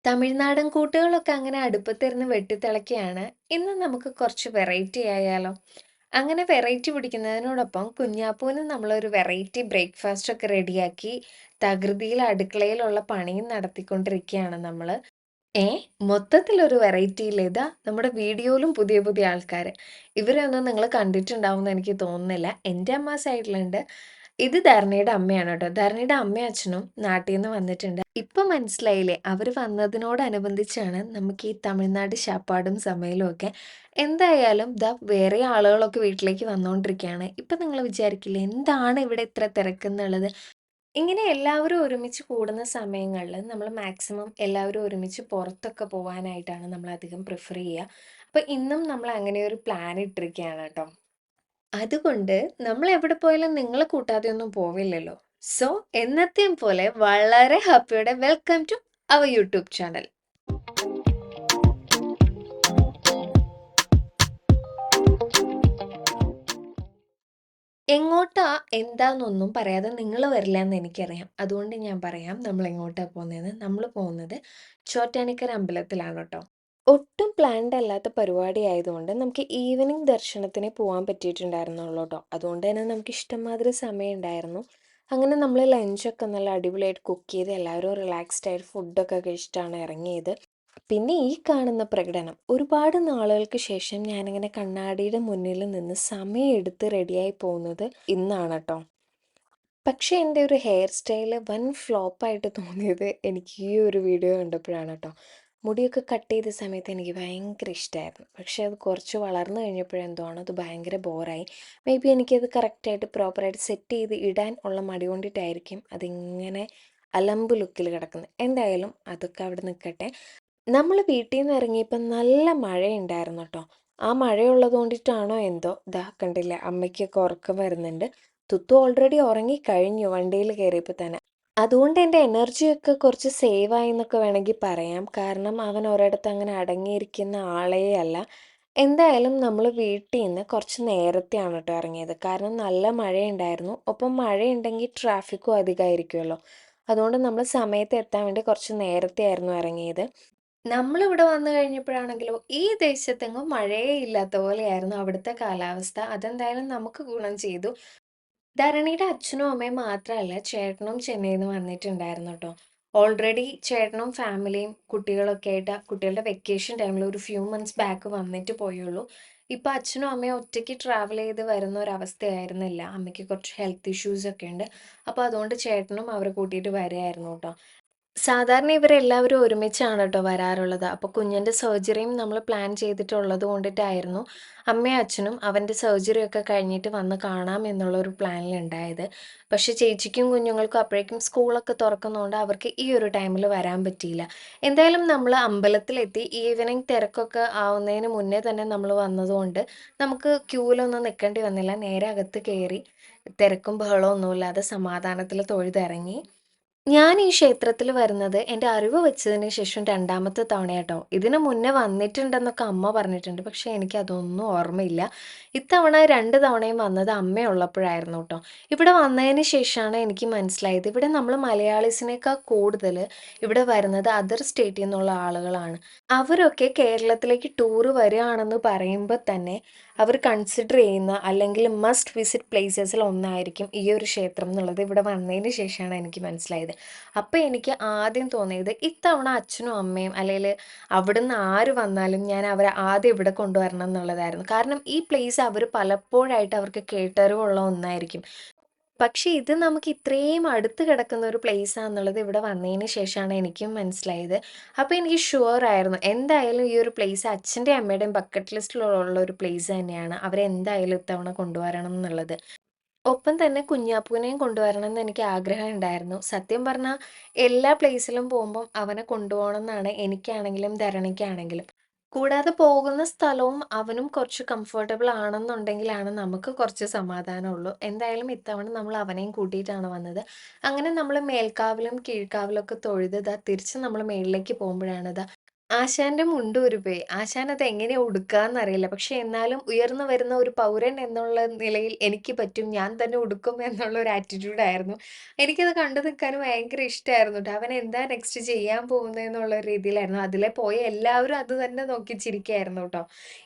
തമിഴ്നാടൻ കൂട്ടുകളൊക്കെ അങ്ങനെ അടുപ്പത്തിരുന്ന് വെട്ടിത്തിളയ്ക്കുകയാണ്. ഇന്ന് നമുക്ക് കുറച്ച് വെറൈറ്റി ആയാലോ? അങ്ങനെ വെറൈറ്റി പിടിക്കുന്നതിനോടൊപ്പം കുഞ്ഞാപ്പൂന് നമ്മളൊരു വെറൈറ്റി ബ്രേക്ക്ഫാസ്റ്റ് ഒക്കെ റെഡിയാക്കി തകൃതിയിൽ അടുക്കളയിലുള്ള പണിയും നടത്തിക്കൊണ്ടിരിക്കുകയാണ് നമ്മള്. ഏ മൊത്തത്തിലൊരു വെറൈറ്റിയില്ല. ഇതാ നമ്മുടെ വീഡിയോയിലും പുതിയ പുതിയ ആൾക്കാര്. ഇവരെയൊന്നും നിങ്ങള് കണ്ടിട്ടുണ്ടാവുംന്ന് എനിക്ക് തോന്നുന്നില്ല. എൻ്റെ അമ്മ സൈഡിലുണ്ട്. ഇത് ധരണീടെ അമ്മയാണ് ട്ടോ. ധരണീടെ അമ്മയും അച്ഛനും നാട്ടീന്ന് വന്നിട്ടുണ്ട്. ഇപ്പൊ മനസ്സിലായില്ലേ? അവര് വന്നതിനോടനുബന്ധിച്ചാണ് നമുക്ക് ഈ തമിഴ്നാട് ശാപ്പാടും സமைയലും ഒക്കെ. എന്തായാലും ദാ വേറെ ആളുകളൊക്കെ വീട്ടിലേക്ക് വന്നോണ്ടിരിക്കുകയാണ്. ഇപ്പൊ നിങ്ങള് വിചാരിക്കില്ലേ എന്താണ് ഇവിടെ ഇത്ര തിരക്കെന്നുള്ളത്? ഇങ്ങനെ എല്ലാവരും ഒരുമിച്ച് കൂടുന്ന സമയങ്ങളില് നമ്മള് മാക്സിമം എല്ലാവരും ഒരുമിച്ച് പുറത്തൊക്കെ പോവാനായിട്ടാണ് നമ്മളധികം പ്രിഫർ ചെയ്യുക. അപ്പൊ ഇന്നും നമ്മൾ അങ്ങനെ ഒരു പ്ലാൻ ഇട്ടിരിക്കുകയാണ് ട്ടോ. അതുകൊണ്ട് നമ്മൾ എവിടെ പോയാലും നിങ്ങളെ കൂട്ടാതെ ഒന്നും പോവില്ലല്ലോ. സോ എന്നത്തെയും പോലെ വളരെ ഹാപ്പിയോടെ welcome to our YouTube channel. എങ്ങോട്ടാ എന്താന്നൊന്നും പറയാതെ നിങ്ങൾ വരില്ല എന്ന് എനിക്കറിയാം. അതുകൊണ്ട് ഞാൻ പറയാം നമ്മൾ എങ്ങോട്ടാ പോകുന്നതെന്ന്. നമ്മൾ പോകുന്നത് ചോറ്റാനിക്കര അമ്പലത്തിലാണ് ട്ടോ. ഒട്ടും പ്ലാൻഡ് അല്ലാത്ത പരിപാടി ആയതുകൊണ്ട് നമുക്ക് ഈവനിങ് ദർശനത്തിനേ പോവാൻ പറ്റിയിട്ടുണ്ടായിരുന്നുള്ളൂ ട്ടോ. അതുകൊണ്ട് തന്നെ നമുക്ക് ഇഷ്ടംമാതിരി സമയം ഉണ്ടായിരുന്നു. അങ്ങനെ നമ്മൾ ലഞ്ചൊക്കെ നല്ല അടിപൊളിയായിട്ട് കുക്ക് ചെയ്ത് എല്ലാവരും റിലാക്സ്ഡ് ആയിട്ട് ഫുഡൊക്കെ കഴിച്ചിട്ടാണ് ഇറങ്ങിയത്. പിന്നെ ഈ കാണുന്ന പ്രകടനം ഒരുപാട് നാളുകൾക്ക് ശേഷം ഞാനിങ്ങനെ കണ്ണാടിയുടെ മുന്നിൽ നിന്ന് സമയമെടുത്ത് റെഡിയായി പോകുന്നത് ഇന്നാണ് ട്ടോ. പക്ഷേ എൻ്റെ ഒരു ഹെയർ സ്റ്റൈല് വൻ ഫ്ലോപ്പായിട്ട് തോന്നിയത് എനിക്ക് ഈ ഒരു വീഡിയോ കണ്ടപ്പോഴാണ് ട്ടോ. മുടിയൊക്കെ കട്ട് ചെയ്ത സമയത്ത് എനിക്ക് ഭയങ്കര ഇഷ്ടമായിരുന്നു. പക്ഷേ അത് കുറച്ച് വളർന്നു കഴിഞ്ഞപ്പോഴെന്തോ ആണ് അത് ഭയങ്കര ബോറായി. മേ ബി എനിക്കത് കറക്റ്റായിട്ട് പ്രോപ്പറായിട്ട് സെറ്റ് ചെയ്ത് ഇടാൻ ഉള്ള മടി കൊണ്ടിട്ടായിരിക്കും അതിങ്ങനെ അലമ്പ് ലുക്കിൽ കിടക്കുന്നത്. എന്തായാലും അതൊക്കെ അവിടെ നിൽക്കട്ടെ. നമ്മൾ വീട്ടിൽ നിന്ന് ഇറങ്ങിയപ്പോൾ നല്ല മഴയുണ്ടായിരുന്നു കേട്ടോ. ആ മഴയുള്ളത് കൊണ്ടിട്ടാണോ എന്തോ ദാ കണ്ടില്ലേ അമ്മയ്ക്കൊക്കെ ഉറക്കം വരുന്നുണ്ട്. തുത്തു ഓൾറെഡി ഉറങ്ങിക്കഴിഞ്ഞു വണ്ടിയിൽ കയറിയപ്പോൾ തന്നെ. അതുകൊണ്ട് എൻ്റെ എനർജിയൊക്കെ കുറച്ച് സേവായി എന്നൊക്കെ വേണമെങ്കിൽ പറയാം. കാരണം അവൻ ഒരിടത്ത് അങ്ങനെ അടങ്ങിയിരിക്കുന്ന ആളേ അല്ല. എന്തായാലും നമ്മൾ വീട്ടിൽ നിന്ന് കുറച്ച് നേരത്തെയാണ് കേട്ടോ ഇറങ്ങിയത്. കാരണം നല്ല മഴയുണ്ടായിരുന്നു. ഒപ്പം മഴയുണ്ടെങ്കിൽ ട്രാഫിക്കും അധികമായിരിക്കുമല്ലോ. അതുകൊണ്ട് നമ്മൾ സമയത്ത് എത്താൻ വേണ്ടി കുറച്ച് നേരത്തെ ആയിരുന്നു ഇറങ്ങിയത്. നമ്മളിവിടെ വന്നു കഴിഞ്ഞപ്പോഴാണെങ്കിലോ ഈ ദേശത്തെങ്ങും മഴയേ ഇല്ലാത്ത പോലെയായിരുന്നു അവിടുത്തെ കാലാവസ്ഥ. അതെന്തായാലും നമുക്ക് ഗുണം ചെയ്തു. ധരണീടെ അച്ഛനും അമ്മയും മാത്രമല്ല ചേട്ടനും ചെന്നൈയിൽ നിന്ന് വന്നിട്ടുണ്ടായിരുന്നു കേട്ടോ. ഓൾറെഡി ചേട്ടനും ഫാമിലിയും കുട്ടികളൊക്കെ ആയിട്ട് കുട്ടികളുടെ വെക്കേഷൻ ടൈമിൽ ഒരു ഫ്യൂ മന്ത്സ് ബാക്ക് വന്നിട്ട് പോയുള്ളൂ. ഇപ്പം അച്ഛനും അമ്മയും ഒറ്റയ്ക്ക് ട്രാവൽ ചെയ്ത് വരുന്ന ഒരവസ്ഥയായിരുന്നില്ല. അമ്മയ്ക്ക് കുറച്ച് ഹെൽത്ത് ഇഷ്യൂസ് ഒക്കെ ഉണ്ട്. അപ്പോൾ അതുകൊണ്ട് ചേട്ടനും അവരെ കൂട്ടിയിട്ട് വരികയായിരുന്നു കേട്ടോ. സാധാരണ ഇവരെല്ലാവരും ഒരുമിച്ചാണ് കേട്ടോ വരാറുള്ളത്. അപ്പോൾ കുഞ്ഞിൻ്റെ സർജറിയും നമ്മൾ പ്ലാൻ ചെയ്തിട്ടുള്ളത് കൊണ്ടിട്ടായിരുന്നു അമ്മയും അച്ഛനും അവൻ്റെ സർജറിയൊക്കെ കഴിഞ്ഞിട്ട് വന്ന് കാണാം എന്നുള്ളൊരു പ്ലാനിലുണ്ടായത്. പക്ഷേ ചേച്ചിക്കും കുഞ്ഞുങ്ങൾക്കും അപ്പോഴേക്കും സ്കൂളൊക്കെ തുറക്കുന്നതുകൊണ്ട് അവർക്ക് ഈ ഒരു ടൈമിൽ വരാൻ പറ്റിയില്ല. എന്തായാലും നമ്മൾ അമ്പലത്തിലെത്തി. ഈവനിങ് തിരക്കൊക്കെ ആവുന്നതിന് മുന്നേ തന്നെ നമ്മൾ വന്നതുകൊണ്ട് നമുക്ക് ക്യൂവിലൊന്നും നിൽക്കേണ്ടി വന്നില്ല. നേരെ അകത്ത് കയറി തിരക്കും ബഹളവും ഒന്നുമില്ലാതെ സമാധാനത്തിൽ തൊഴുതിറങ്ങി. ഞാൻ ഈ ക്ഷേത്രത്തിൽ വരുന്നത് എൻ്റെ അറിവ് വെച്ചതിന് ശേഷം രണ്ടാമത്തെ തവണയാട്ടോ. ഇതിന് മുന്നേ വന്നിട്ടുണ്ടെന്നൊക്കെ അമ്മ പറഞ്ഞിട്ടുണ്ട്. പക്ഷേ എനിക്കതൊന്നും ഓർമ്മയില്ല. ഇത്തവണ 2 തവണയും വന്നത് അമ്മയുള്ളപ്പോഴായിരുന്നു ട്ടോ. ഇവിടെ വന്നതിന് ശേഷമാണ് എനിക്ക് മനസ്സിലായത് ഇവിടെ നമ്മൾ മലയാളീസിനേക്കാൾ കൂടുതൽ ഇവിടെ വരുന്നത് അതർ സ്റ്റേറ്റിൽ നിന്നുള്ള ആളുകളാണ്. അവരൊക്കെ കേരളത്തിലേക്ക് ടൂറ് വരികയാണെന്ന് പറയുമ്പോൾ തന്നെ അവർ കൺസിഡർ ചെയ്യുന്ന അല്ലെങ്കിൽ മസ്റ്റ് വിസിറ്റ് പ്ലേസസിൽ ഒന്നായിരിക്കും ഈ ഒരു ക്ഷേത്രം എന്നുള്ളത് ഇവിടെ വന്നതിന് ശേഷമാണ് എനിക്ക് മനസ്സിലായത്. അപ്പോൾ എനിക്ക് ആദ്യം തോന്നിയത് ഇത്തവണ അച്ഛനും അമ്മയും അല്ലെങ്കിൽ അവിടുന്ന് ആര് വന്നാലും ഞാൻ അവരെ ആദ്യം ഇവിടെ കൊണ്ടുവരണം എന്നുള്ളതായിരുന്നു. കാരണം ഈ പ്ലേസ് അവർ പലപ്പോഴായിട്ട് അവർക്ക് കേട്ടറിവുള്ള ഒന്നായിരിക്കും. പക്ഷേ ഇത് നമുക്ക് ഇത്രയും അടുത്ത് കിടക്കുന്ന ഒരു പ്ലേസാന്നുള്ളത് ഇവിടെ വന്നതിന് ശേഷമാണ് എനിക്കും മനസ്സിലായത്. അപ്പോൾ എനിക്ക് ഷുവർ ആയിരുന്നു എന്തായാലും ഈ ഒരു പ്ലേസ് അച്ഛൻ്റെയും അമ്മയുടെയും ബക്കറ്റ് ലിസ്റ്റിലുള്ള ഒരു പ്ലേസ് തന്നെയാണ്. അവരെന്തായാലും ഇത്തവണ കൊണ്ടുവരണം എന്നുള്ളത്. ഒപ്പം തന്നെ കുഞ്ഞാപ്പൂവിനെയും കൊണ്ടുവരണം എന്ന് എനിക്ക് ആഗ്രഹം ഉണ്ടായിരുന്നു. സത്യം പറഞ്ഞാൽ എല്ലാ പ്ലേസിലും പോകുമ്പം അവനെ കൊണ്ടുപോകണം എന്നാണ് എനിക്കാണെങ്കിലും ധരണിക്കാണെങ്കിലും. കൂടാതെ പോകുന്ന സ്ഥലവും അവനും കുറച്ച് കംഫർട്ടബിൾ ആണെന്നുണ്ടെങ്കിലാണ് നമുക്ക് കുറച്ച് സമാധാനമുള്ളൂ. എന്തായാലും ഇത്തവണ നമ്മൾ അവനെയും കൂട്ടിയിട്ടാണ് വന്നത്. അങ്ങനെ നമ്മൾ മേൽക്കാവിലും കീഴ്ക്കാവിലൊക്കെ തൊഴുത് തിരിച്ച് നമ്മൾ മേളിലേക്ക് പോകുമ്പോഴാണ് ആശാന്റെ മുണ്ട് ഊരിപ്പോയി. ആശാൻ അത് എങ്ങനെ ഉടുക്കാന്നറിയില്ല. പക്ഷെ എന്നാലും ഉയർന്നു വരുന്ന ഒരു പൗരൻ എന്നുള്ള നിലയിൽ എനിക്ക് പറ്റും, ഞാൻ തന്നെ ഉടുക്കും എന്നുള്ള ഒരു ആറ്റിറ്റ്യൂഡ് ആയിരുന്നു. എനിക്കത് കണ്ടു നിൽക്കാനും ഭയങ്കര ഇഷ്ടമായിരുന്നുട്ടോ. അവൻ എന്താ നെക്സ്റ്റ് ചെയ്യാൻ പോകുന്നതെന്നുള്ള ഒരു രീതിയിലായിരുന്നു. അതിലെ പോയ എല്ലാവരും അത് തന്നെ നോക്കി ചിരിക്കായിരുന്നു ട്ടോ.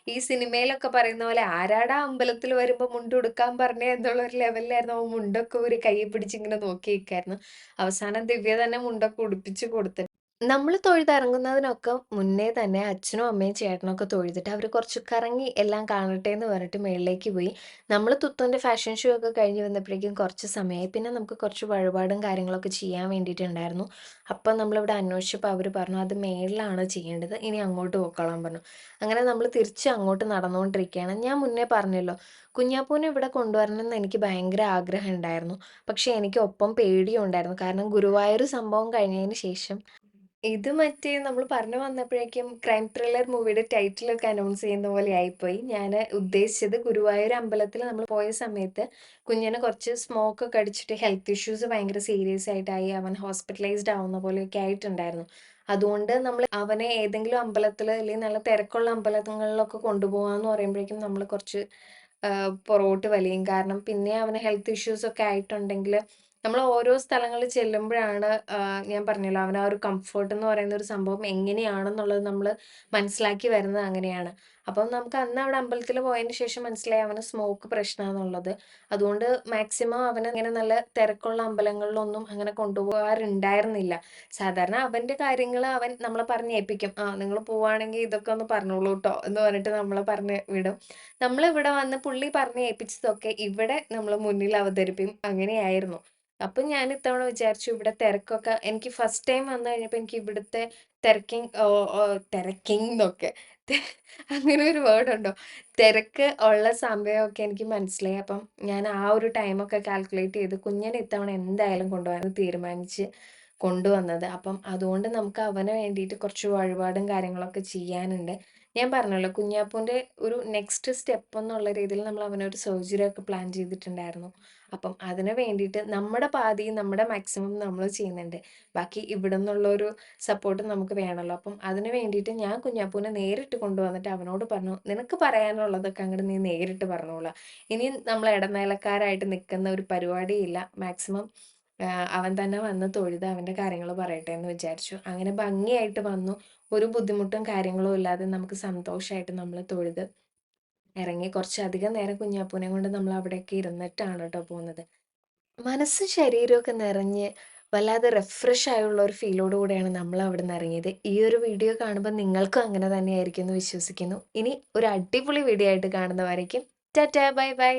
ഈ സിനിമയിലൊക്കെ പറയുന്ന പോലെ ആരാടാ അമ്പലത്തിൽ വരുമ്പോ മുണ്ട് ഉടുക്കാൻ പറഞ്ഞേ എന്നുള്ള ഒരു ലെവലിലായിരുന്നു അവൻ മുണ്ടൊക്കെ ഊരി കയ്യിൽ പിടിച്ച് ഇങ്ങനെ നോക്കി നിൽക്കായിരുന്നു. അവസാനം ദിവ്യ തന്നെ മുണ്ടൊക്കെ ഉടുപ്പിച്ച് കൊടുത്തു. നമ്മള് തൊഴുതിറങ്ങുന്നതിനൊക്കെ മുന്നേ തന്നെ അച്ഛനും, അമ്മയും, ചേട്ടനൊക്കെ തൊഴുതിട്ട് അവര് കുറച്ച് കറങ്ങി എല്ലാം കാണട്ടെ എന്ന് പറഞ്ഞിട്ട് മേളിലേക്ക് പോയി. നമ്മള് തുത്തൂന്റെ ഫാഷൻ ഷോ ഒക്കെ കഴിഞ്ഞ് വന്നപ്പോഴേക്കും കുറച്ച് സമയമായി. പിന്നെ നമുക്ക് കുറച്ച് വഴിപാടും കാര്യങ്ങളൊക്കെ ചെയ്യാൻ വേണ്ടിയിട്ടുണ്ടായിരുന്നു. അപ്പം നമ്മളിവിടെ അന്വേഷിച്ചപ്പോൾ അവര് പറഞ്ഞു അത് മേളിലാണ് ചെയ്യേണ്ടത്. ഇനി അങ്ങോട്ട് പൊക്കോളാൻ പറഞ്ഞു. അങ്ങനെ നമ്മള് തിരിച്ച് അങ്ങോട്ട് നടന്നുകൊണ്ടിരിക്കുകയാണ്. ഞാൻ മുന്നേ പറഞ്ഞല്ലോ, കുഞ്ഞാപ്പൂനെ ഇവിടെ കൊണ്ടുവരണമെന്ന് എനിക്ക് ഭയങ്കര ആഗ്രഹം ഉണ്ടായിരുന്നു. പക്ഷെ എനിക്ക് ഒപ്പം പേടിയും ഉണ്ടായിരുന്നു. കാരണം ഗുരുവായൂർ സംഭവം കഴിഞ്ഞതിന് ശേഷം ഇത് മറ്റേ നമ്മൾ പറഞ്ഞു വന്നപ്പോഴേക്കും ക്രൈം ത്രില്ലർ മൂവിയുടെ ടൈറ്റിലൊക്കെ അനൗൺസ് ചെയ്യുന്ന പോലെ ആയിപ്പോയി. ഞാന് ഉദ്ദേശിച്ചത് ഗുരുവായൂർ അമ്പലത്തിൽ നമ്മൾ പോയ സമയത്ത് കുഞ്ഞിന് കുറച്ച് സ്മോക്ക് ഒക്കെ അടിച്ചിട്ട് ഹെൽത്ത് ഇഷ്യൂസ് ഭയങ്കര സീരിയസ് ആയിട്ടായി. അവൻ ഹോസ്പിറ്റലൈസ്ഡ് ആവുന്ന പോലെയൊക്കെ ആയിട്ടുണ്ടായിരുന്നു. അതുകൊണ്ട് നമ്മൾ അവനെ ഏതെങ്കിലും അമ്പലത്തിൽ അല്ലെങ്കിൽ നല്ല തിരക്കുള്ള അമ്പലങ്ങളിലൊക്കെ കൊണ്ടുപോകാന്ന് പറയുമ്പോഴേക്കും നമ്മൾ കുറച്ച് പുറകോട്ട് വലിയും. കാരണം പിന്നെ അവന് ഹെൽത്ത് ഇഷ്യൂസ് ഒക്കെ ആയിട്ടുണ്ടെങ്കിൽ നമ്മൾ ഓരോ സ്ഥലങ്ങളിൽ ചെല്ലുമ്പോഴാണ് ഞാൻ പറഞ്ഞല്ലോ അവന് ആ ഒരു കംഫർട്ട് എന്ന് പറയുന്ന ഒരു സംഭവം എങ്ങനെയാണെന്നുള്ളത് നമ്മൾ മനസ്സിലാക്കി വരുന്നത് അങ്ങനെയാണ്. അപ്പം നമുക്ക് അന്ന് അവിടെ അമ്പലത്തിൽ പോയതിന് ശേഷം മനസ്സിലായി അവന് സ്മോക്ക് പ്രശ്നമാണെന്നുള്ളത്. അതുകൊണ്ട് മാക്സിമം അവനെ ഇങ്ങനെ നല്ല തിരക്കുള്ള അമ്പലങ്ങളിലൊന്നും അങ്ങനെ കൊണ്ടുപോകാറുണ്ടായിരുന്നില്ല. സാധാരണ അവന്റെ കാര്യങ്ങൾ അവൻ നമ്മളെ പറഞ്ഞ് ഏൽപ്പിക്കും. ആ നിങ്ങൾ പോവാണെങ്കിൽ ഇതൊക്കെ ഒന്ന് പറഞ്ഞോളൂ ട്ടോ എന്ന് പറഞ്ഞിട്ട് നമ്മളെ പറഞ്ഞ് വിടും. നമ്മളിവിടെ വന്ന് പുള്ളി പറഞ്ഞ് ഏൽപ്പിച്ചതൊക്കെ ഇവിടെ നമ്മൾ മുന്നിൽ അവതരിപ്പിക്കും. അങ്ങനെയായിരുന്നു. അപ്പം ഞാൻ ഇത്തവണ വിചാരിച്ചു ഇവിടെ തിരക്കൊക്കെ എനിക്ക് ഫസ്റ്റ് ടൈം വന്നു കഴിഞ്ഞപ്പോ എനിക്ക് ഇവിടുത്തെ തിരക്കിങ്ന്നൊക്കെ അങ്ങനെ ഒരു വേർഡ് ഉണ്ടോ? തിരക്ക് ഉള്ള സമയമൊക്കെ എനിക്ക് മനസ്സിലായി. അപ്പം ഞാൻ ആ ഒരു ടൈമൊക്കെ കാൽക്കുലേറ്റ് ചെയ്ത് കുഞ്ഞിനെ ഇത്തവണ എന്തായാലും കൊണ്ടുപോകാൻ തീരുമാനിച്ച് കൊണ്ടുവന്നത്. അപ്പം അതുകൊണ്ട് നമുക്ക് അവന് വേണ്ടിയിട്ട് കുറച്ച് വഴിപാടും കാര്യങ്ങളൊക്കെ ചെയ്യാനുണ്ട്. ഞാൻ പറഞ്ഞല്ലോ കുഞ്ഞാപ്പൂന്റെ ഒരു നെക്സ്റ്റ് സ്റ്റെപ്പ് എന്നുള്ള രീതിയിൽ നമ്മൾ അവനൊരു സർജറി ഒക്കെ പ്ലാൻ ചെയ്തിട്ടുണ്ടായിരുന്നു. അപ്പം അതിന് വേണ്ടിയിട്ട് നമ്മുടെ പാതിയും നമ്മുടെ മാക്സിമം നമ്മൾ ചെയ്യുന്നുണ്ട്. ബാക്കി ഇവിടുന്നുള്ളൊരു സപ്പോർട്ട് നമുക്ക് വേണല്ലോ. അപ്പം അതിന് വേണ്ടിയിട്ട് ഞാൻ കുഞ്ഞാപ്പൂനെ നേരിട്ട് കൊണ്ടുവന്നിട്ട് അവനോട് പറഞ്ഞു, "നിനക്ക് പറയാനുള്ളതൊക്കെ അങ്ങട് നീ നേരിട്ട് പറഞ്ഞോളാ. ഇനി നമ്മൾ ഇടനിലക്കാരായിട്ട് നിൽക്കുന്ന ഒരു പരിപാടിയില്ല. മാക്സിമം അവൻ തന്നെ വന്ന് തൊഴുത് അവന്റെ കാര്യങ്ങൾ പറയട്ടെ" എന്ന് വിചാരിച്ചു. അങ്ങനെ ഭംഗിയായിട്ട് വന്നു. ഒരു ബുദ്ധിമുട്ടും കാര്യങ്ങളും ഇല്ലാതെ നമുക്ക് സന്തോഷായിട്ട് നമ്മള് തൊഴുത് ഇറങ്ങി. കുറച്ചധികം നേരം കുഞ്ഞാപ്പൂനെയും കൊണ്ട് നമ്മൾ അവിടെയൊക്കെ ഇരുന്നിട്ടാണ് ട്ടോ പോന്നത്. മനസ്സും ശരീരമൊക്കെ നിറഞ്ഞ് വല്ലാതെ റിഫ്രഷ് ആയുള്ള ഒരു ഫീലോട് കൂടെയാണ് നമ്മൾ അവിടുന്ന് ഇറങ്ങിയത്. ഈ ഒരു വീഡിയോ കാണുമ്പോൾ നിങ്ങൾക്കും അങ്ങനെ തന്നെയായിരിക്കും എന്ന് വിശ്വസിക്കുന്നു. ഇനി ഒരു അടിപൊളി വീഡിയോ ആയിട്ട് കാണുന്നവരേക്കും ടാറ്റാ ബൈ ബൈ.